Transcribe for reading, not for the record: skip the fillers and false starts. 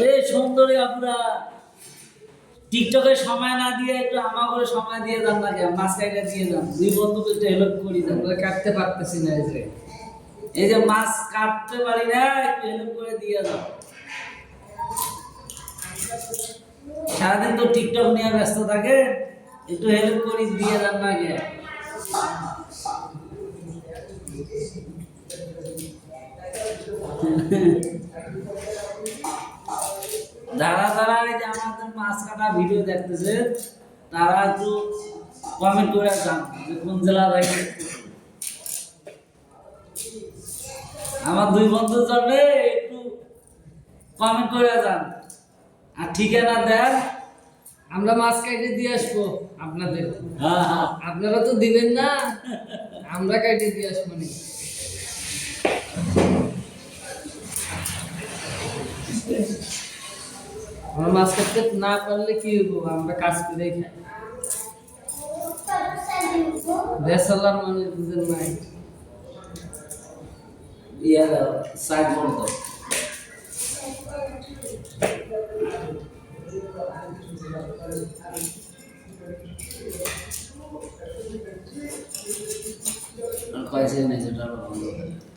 এই সুন্দরী আপনারা টিকটকে সময় না দিয়ে একটু আমার করে সময় দিয়ে যান না কেন, মাছ কাইটা দিয়ে যান, দুই বন্ধুকে একটু হেল্প করি যান। আমরা কাটতে পারতেছি না এই যে মাছ কাটতে পারি না, একটু হেল্প করে দিয়ে যান। সারাদিন তো টিকটক নিয়ে ব্যস্ত থাকে, একটু হেল্প করি দিয়ে যান না কে। যারা যারা এই যে আমাদের মাছ কাটা ভিডিও দেখতেছে তারা একটু কমেন্ট করে যান যে কোন জেলা থেকে। আমার দুই বন্ধুর জন্য একটু কমেন্ট করে যান আর ঠিকানা দেন, আমরা মাছ কাটে দিয়ে আসবো আপনাদের। হ্যাঁ হ্যাঁ আপনারা তো দিবেন না, আমরা কাটে দিয়ে আসবো নি। আমরা মাছ কাটতে না পারলে কি হবো, আমরা কাজ করে খাই। দেশালার মানে বুঝেন নাই। ইয়ে দাও সাইড করে দাও। আর কয়েছে নেই যেটা বন্ধ করে